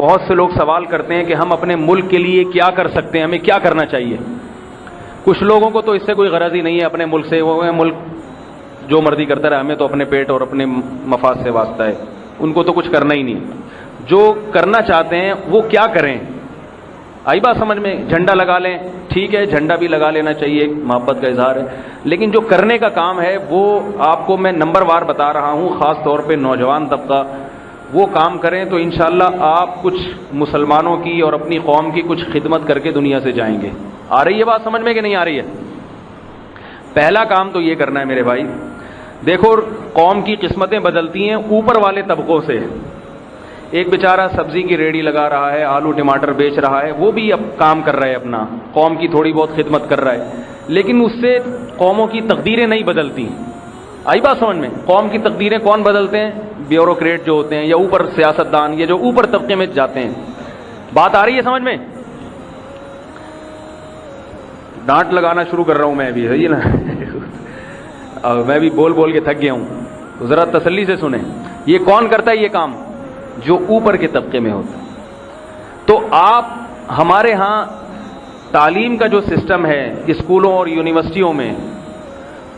بہت سے لوگ سوال کرتے ہیں کہ ہم اپنے ملک کے لیے کیا کر سکتے ہیں, ہمیں کیا کرنا چاہیے. کچھ لوگوں کو تو اس سے کوئی غرض ہی نہیں ہے اپنے ملک سے, وہ ملک جو مرضی کرتا رہے, ہمیں تو اپنے پیٹ اور اپنے مفاد سے واسطہ ہے, ان کو تو کچھ کرنا ہی نہیں. جو کرنا چاہتے ہیں وہ کیا کریں, آئی بات سمجھ میں. جھنڈا لگا لیں, ٹھیک ہے, جھنڈا بھی لگا لینا چاہیے, محبت کا اظہار ہے, لیکن جو کرنے کا کام ہے وہ آپ کو میں نمبر وار بتا رہا ہوں. خاص طور پہ نوجوان طبقہ وہ کام کریں تو انشاءاللہ آپ کچھ مسلمانوں کی اور اپنی قوم کی کچھ خدمت کر کے دنیا سے جائیں گے. آ رہی ہے بات سمجھ میں کہ نہیں آ رہی ہے؟ پہلا کام تو یہ کرنا ہے میرے بھائی. دیکھو قوم کی قسمتیں بدلتی ہیں اوپر والے طبقوں سے. ایک بیچارہ سبزی کی ریڑھی لگا رہا ہے, آلو ٹماٹر بیچ رہا ہے, وہ بھی اب کام کر رہا ہے, اپنا قوم کی تھوڑی بہت خدمت کر رہا ہے, لیکن اس سے قوموں کی تقدیریں نہیں بدلتی. آئی بات سمجھ میں؟ قوم کی تقدیریں کون بدلتے ہیں؟ بیوروکریٹ جو ہوتے ہیں یا اوپر سیاستدان, یہ جو اوپر طبقے میں جاتے ہیں. بات آ رہی ہے سمجھ میں؟ ڈانٹ لگانا شروع کر رہا ہوں میں بھی, صحیح ہے نا میں بھی بول بول کے تھک گیا ہوں, تو ذرا تسلی سے سنیں. یہ کون کرتا ہے یہ کام؟ جو اوپر کے طبقے میں ہوتا ہے. تو آپ ہمارے ہاں تعلیم کا جو سسٹم ہے اسکولوں اور یونیورسٹیوں میں,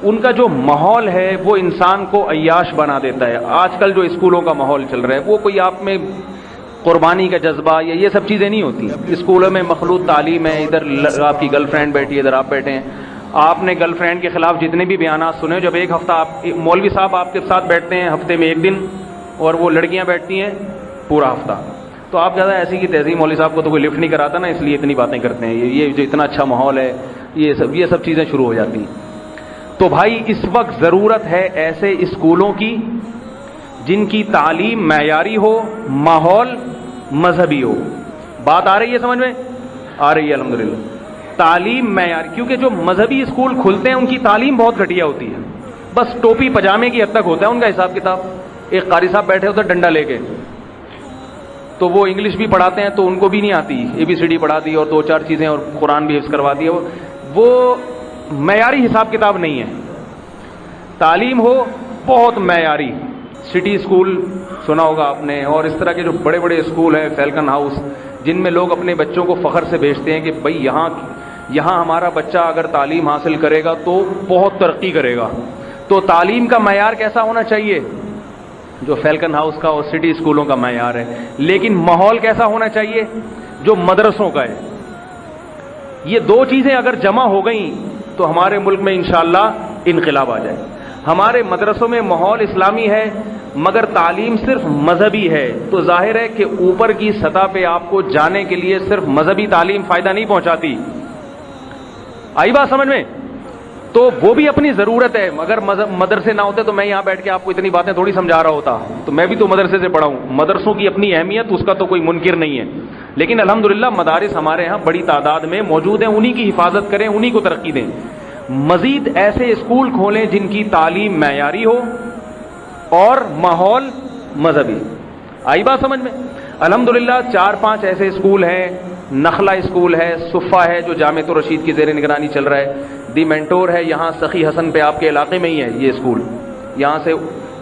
ان کا جو ماحول ہے وہ انسان کو عیاش بنا دیتا ہے. آج کل جو اسکولوں کا ماحول چل رہا ہے وہ کوئی آپ میں قربانی کا جذبہ یا یہ سب چیزیں نہیں ہوتی. اسکولوں میں مخلوط تعلیم ہے, ادھر آپ کی گرل فرینڈ بیٹھی ہے, ادھر آپ بیٹھے ہیں. آپ نے گرل فرینڈ کے خلاف جتنے بھی بیانات سنے, جب ایک ہفتہ آپ مولوی صاحب آپ کے ساتھ بیٹھتے ہیں ہفتے میں ایک دن, اور وہ لڑکیاں بیٹھتی ہیں پورا ہفتہ, تو آپ کہتے ہیں ایسی کی تہذیب, مولوی صاحب کو تو کوئی لفٹ نہیں کراتا نا, اس لیے اتنی باتیں کرتے ہیں, یہ جو اتنا اچھا ماحول ہے, یہ سب چیزیں شروع ہو جاتی ہیں. تو بھائی اس وقت ضرورت ہے ایسے اسکولوں کی جن کی تعلیم معیاری ہو, ماحول مذہبی ہو. بات آ رہی ہے سمجھ میں؟ آ رہی ہے الحمدللہ. تعلیم معیاری, کیونکہ جو مذہبی اسکول کھلتے ہیں ان کی تعلیم بہت گھٹیا ہوتی ہے, بس ٹوپی پجامے کی حد تک ہوتا ہے ان کا حساب کتاب. ایک قاری صاحب بیٹھے ہوتے ڈنڈا لے کے, تو وہ انگلش بھی پڑھاتے ہیں تو ان کو بھی نہیں آتی, ABCD پڑھا دی اور 2-4 چیزیں اور قرآن بھی حفظ کروا دی. وہ معیاری حساب کتاب نہیں ہے. تعلیم ہو بہت معیاری. سٹی اسکول سنا ہوگا آپ نے, اور اس طرح کے جو بڑے بڑے اسکول ہیں, فیلکن ہاؤس, جن میں لوگ اپنے بچوں کو فخر سے بھیجتے ہیں کہ بھائی یہاں ہمارا بچہ اگر تعلیم حاصل کرے گا تو بہت ترقی کرے گا. تو تعلیم کا معیار کیسا ہونا چاہیے؟ جو فیلکن ہاؤس کا اور سٹی اسکولوں کا معیار ہے. لیکن ماحول کیسا ہونا چاہیے؟ جو مدرسوں کا ہے. یہ دو چیزیں اگر جمع ہو گئیں تو ہمارے ملک میں انشاءاللہ انقلاب آ جائے. ہمارے مدرسوں میں ماحول اسلامی ہے مگر تعلیم صرف مذہبی ہے, تو ظاہر ہے کہ اوپر کی سطح پہ آپ کو جانے کے لیے صرف مذہبی تعلیم فائدہ نہیں پہنچاتی. آئی بات سمجھ میں؟ تو وہ بھی اپنی ضرورت ہے. اگر مدرسے نہ ہوتے تو میں یہاں بیٹھ کے آپ کو اتنی باتیں تھوڑی سمجھا رہا ہوتا, تو میں بھی تو مدرسے سے پڑھا ہوں. مدرسوں کی اپنی اہمیت, اس کا تو کوئی منکر نہیں ہے, لیکن الحمدللہ مدارس ہمارے ہاں بڑی تعداد میں موجود ہیں. انہی کی حفاظت کریں, انہی کو ترقی دیں. مزید ایسے اسکول کھولیں جن کی تعلیم معیاری ہو اور ماحول مذہبی. آئی بات سمجھ میں؟ الحمدللہ 4-5 ایسے اسکول ہیں. نخلا اسکول ہے, صفا ہے جو جامعۃ الرشید کی زیر نگرانی چل رہا ہے, دی مینٹور ہے یہاں سخی حسن پہ آپ کے علاقے میں ہی ہے یہ اسکول. یہاں سے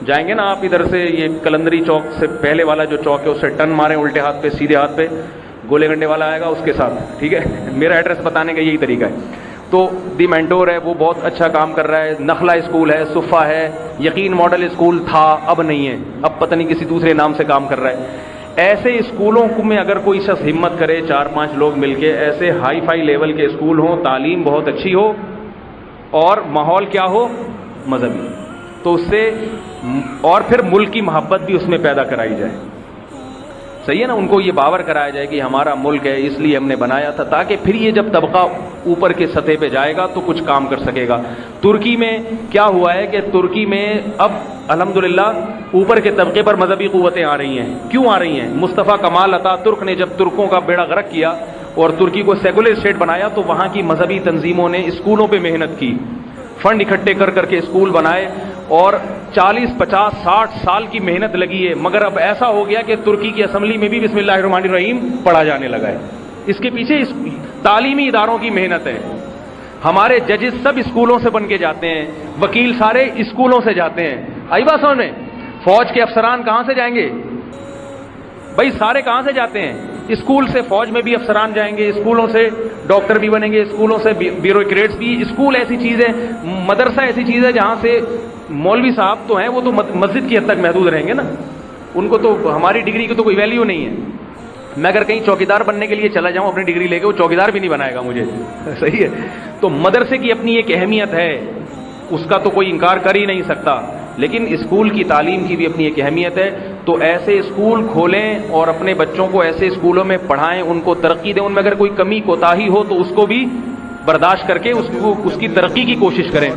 جائیں گے نا آپ ادھر سے, یہ کلندری چوک سے پہلے والا جو چوک ہے اس سے ٹرن ماریں الٹے ہاتھ پہ, سیدھے ہاتھ پہ گولے گنڈے والا آئے گا اس کے ساتھ, ٹھیک ہے. میرا ایڈریس بتانے کا یہی طریقہ ہے. تو دی مینٹور ہے, وہ بہت اچھا کام کر رہا ہے. نخلا اسکول ہے, صفا ہے, یقین ماڈل اسکول تھا اب نہیں ہے, اب پتہ نہیں کسی دوسرے نام سے کام کر رہا ہے. ایسے اسکولوں میں اگر کوئی شخص ہمت کرے, 4-5 لوگ مل کے, ایسے ہائی فائی لیول کے اسکول ہوں, تعلیم بہت اچھی ہو اور ماحول کیا ہو, مذہبی, تو اس سے اور پھر ملک کی محبت بھی اس میں پیدا کرائی جائے. صحیح ہے نا؟ ان کو یہ باور کرایا جائے کہ ہمارا ملک ہے اس لیے ہم نے بنایا تھا, تاکہ پھر یہ جب طبقہ اوپر کے سطح پہ جائے گا تو کچھ کام کر سکے گا. ترکی میں کیا ہوا ہے کہ ترکی میں اب الحمدللہ اوپر کے طبقے پر مذہبی قوتیں آ رہی ہیں. کیوں آ رہی ہیں؟ مصطفیٰ کمال عطا ترک نے جب ترکوں کا بیڑا غرق کیا اور ترکی کو سیکولر اسٹیٹ بنایا, تو وہاں کی مذہبی تنظیموں نے اسکولوں پہ محنت کی, فنڈ اکٹھے کر کے اسکول بنائے, اور 40-50-60 سال کی محنت لگی ہے. مگر اب ایسا ہو گیا کہ ترکی کی اسمبلی میں بھی بسم اللہ الرحمن الرحیم پڑھا جانے لگا ہے. اس کے پیچھے تعلیمی اداروں کی محنت ہے. ہمارے ججز سب اسکولوں سے بن کے جاتے ہیں, وکیل سارے اسکولوں سے جاتے ہیں. آئی بات سمجھ میں؟ فوج کے افسران کہاں سے جائیں گے؟ بھائی سارے کہاں سے جاتے ہیں؟ اسکول سے فوج میں بھی افسران جائیں گے، اسکولوں سے ڈاکٹر بھی بنیں گے، اسکولوں سے بیوروکریٹس بھی۔ اسکول ایسی چیز ہے، مدرسہ ایسی چیز ہے جہاں سے مولوی صاحب تو ہیں وہ تو مسجد کی حد تک محدود رہیں گے نا، ان کو تو ہماری ڈگری کی تو کوئی ویلیو نہیں ہے۔ میں اگر کہیں چوکیدار بننے کے لیے چلا جاؤں اپنی ڈگری لے کے، وہ چوکیدار بھی نہیں بنائے گا مجھے، صحیح ہے؟ تو مدرسے کی اپنی ایک اہمیت ہے، اس کا تو کوئی انکار کر ہی نہیں سکتا، لیکن اسکول کی تعلیم کی بھی اپنی ایک اہمیت ہے۔ تو ایسے اسکول کھولیں اور اپنے بچوں کو ایسے اسکولوں میں پڑھائیں، ان کو ترقی دیں، ان میں اگر کوئی کمی کوتاہی ہو تو اس کو بھی برداشت کر کے اس کی ترقی کی کوشش کریں۔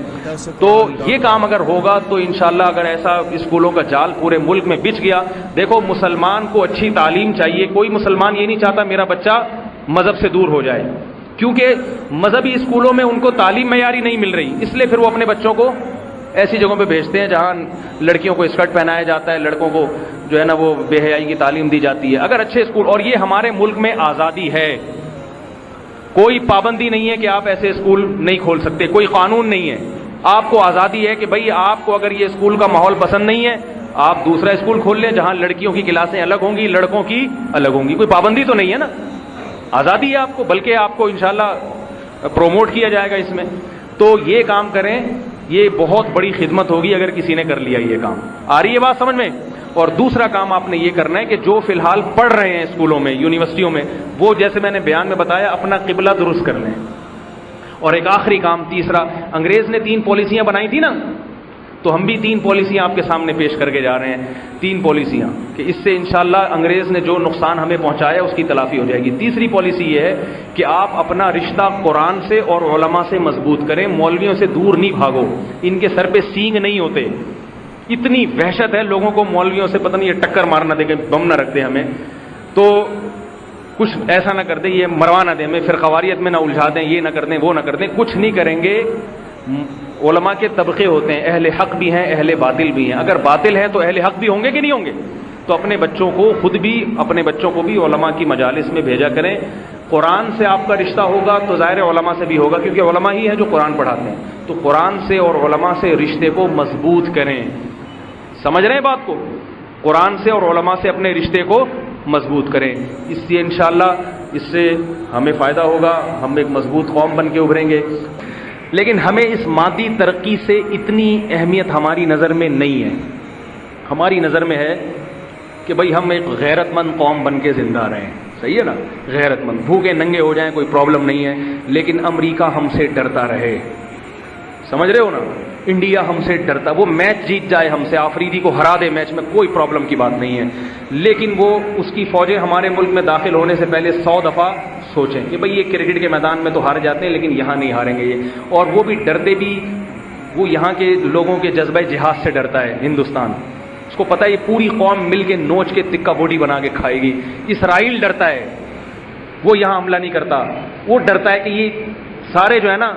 تو یہ کام اگر ہوگا تو انشاءاللہ اگر ایسا اسکولوں کا جال پورے ملک میں بچھ گیا، دیکھو مسلمان کو اچھی تعلیم چاہیے، کوئی مسلمان یہ نہیں چاہتا میرا بچہ مذہب سے دور ہو جائے، کیونکہ مذہبی اسکولوں میں ان کو تعلیم معیاری نہیں مل رہی، اس لیے پھر وہ اپنے بچوں کو ایسی جگہوں پہ بھیجتے ہیں جہاں لڑکیوں کو اسکرٹ پہنایا جاتا ہے، لڑکوں کو جو ہے نا وہ بے حیائی کی تعلیم دی جاتی ہے۔ اگر اچھے اسکول، اور یہ ہمارے ملک میں آزادی ہے، کوئی پابندی نہیں ہے کہ آپ ایسے اسکول نہیں کھول سکتے، کوئی قانون نہیں ہے، آپ کو آزادی ہے کہ بھئی آپ کو اگر یہ اسکول کا ماحول پسند نہیں ہے آپ دوسرا اسکول کھول لیں جہاں لڑکیوں کی کلاسیں الگ ہوں گی، لڑکوں کی الگ ہوں گی، کوئی پابندی تو نہیں ہے نا، آزادی ہے آپ کو، بلکہ آپ کو انشاءاللہ پروموٹ کیا جائے گا اس میں۔ تو یہ کام کریں، یہ بہت بڑی خدمت ہوگی اگر کسی نے کر لیا یہ کام۔ آ رہی ہے بات سمجھ میں؟ اور دوسرا کام آپ نے یہ کرنا ہے کہ جو فی الحال پڑھ رہے ہیں اسکولوں میں، یونیورسٹیوں میں، وہ جیسے میں نے بیان میں بتایا اپنا قبلہ درست کر لیں۔ اور ایک آخری کام تیسرا، انگریز نے 3 پالیسیاں بنائی تھی نا، تو ہم بھی 3 پالیسیاں آپ کے سامنے پیش کر کے جا رہے ہیں، 3 پالیسیاں کہ اس سے انشاءاللہ انگریز نے جو نقصان ہمیں پہنچایا اس کی تلافی ہو جائے گی۔ تیسری پالیسی یہ ہے کہ آپ اپنا رشتہ قرآن سے اور علماء سے مضبوط کریں، مولویوں سے دور نہیں بھاگو، ان کے سر پہ سینگ نہیں ہوتے، اتنی وحشت ہے لوگوں کو مولویوں سے، پتہ نہیں یہ ٹکر مار نہ دے کہ بم نہ رکھ دے ہمیں، تو کچھ ایسا نہ کر دیں، یہ مروا نہ دیں ہمیں، پھر قواریت میں نہ الجھا دیں، یہ نہ کر دیں وہ نہ کر دیں، کچھ نہیں کریں گے۔ علماء کے طبقے ہوتے ہیں، اہل حق بھی ہیں اہل باطل بھی ہیں، اگر باطل ہے تو اہل حق بھی ہوں گے کہ نہیں ہوں گے؟ تو اپنے بچوں کو خود بھی، اپنے بچوں کو بھی علماء کی مجالس میں بھیجا کریں۔ قرآن سے آپ کا رشتہ ہوگا تو ظاہر علماء سے بھی ہوگا، کیونکہ علماء ہی ہیں جو قرآن پڑھاتے ہیں، تو قرآن سے اور علماء سے رشتے کو مضبوط کریں۔ سمجھ رہے ہیں بات کو؟ قرآن سے اور علماء سے اپنے رشتے کو مضبوط کریں، اس سے انشاءاللہ اس سے ہمیں فائدہ ہوگا، ہم ایک مضبوط قوم بن کے ابھریں گے۔ لیکن ہمیں اس مادی ترقی سے اتنی اہمیت ہماری نظر میں نہیں ہے، ہماری نظر میں ہے کہ بھئی ہم ایک غیرت مند قوم بن کے زندہ رہیں، صحیح ہے نا؟ غیرت مند، بھوکے ننگے ہو جائیں کوئی پرابلم نہیں ہے، لیکن امریکہ ہم سے ڈرتا رہے، سمجھ رہے ہو نا؟ انڈیا ہم سے ڈرتا، وہ میچ جیت جائے ہم سے، آفریدی کو ہرا دے میچ میں، کوئی پرابلم کی بات نہیں ہے، لیکن وہ اس کی فوجیں ہمارے ملک میں داخل ہونے سے پہلے 100 دفعہ سوچیں کہ بھئی یہ کرکٹ کے میدان میں تو ہار جاتے ہیں لیکن یہاں نہیں ہاریں گے یہ، اور وہ بھی ڈرتے بھی، وہ یہاں کے لوگوں کے جذبہ جہاد سے ڈرتا ہے ہندوستان، اس کو پتہ ہے یہ پوری قوم مل کے نوچ کے تکہ بوٹی بنا کے کھائے گی۔ اسرائیل ڈرتا ہے، وہ یہاں حملہ نہیں کرتا، وہ ڈرتا ہے کہ یہ سارے جو ہے نا،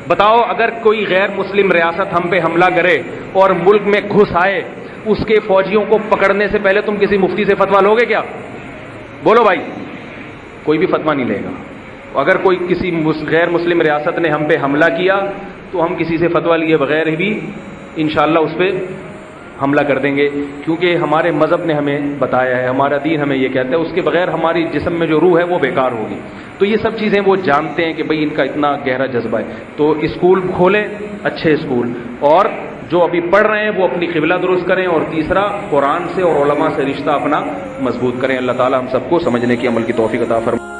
بتاؤ اگر کوئی غیر مسلم ریاست ہم پہ حملہ کرے اور ملک میں گھس آئے، اس کے فوجیوں کو پکڑنے سے پہلے تم کسی مفتی سے فتویٰ لوگے کیا؟ بولو بھائی، کوئی بھی فتویٰ نہیں لے گا۔ اگر کوئی کسی غیر مسلم ریاست نے ہم پہ حملہ کیا تو ہم کسی سے فتویٰ لیے بغیر ہی بھی انشاءاللہ اس پہ حملہ کر دیں گے، کیونکہ ہمارے مذہب نے ہمیں بتایا ہے، ہمارا دین ہمیں یہ کہتا ہے، اس کے بغیر ہماری جسم میں جو روح ہے وہ بیکار ہوگی۔ تو یہ سب چیزیں وہ جانتے ہیں کہ بھئی ان کا اتنا گہرا جذبہ ہے۔ تو اسکول کھولیں، اچھے اسکول، اور جو ابھی پڑھ رہے ہیں وہ اپنی قبلہ درست کریں، اور تیسرا قرآن سے اور علماء سے رشتہ اپنا مضبوط کریں۔ اللہ تعالی ہم سب کو سمجھنے کی، عمل کی توفیق عطا فرمائے۔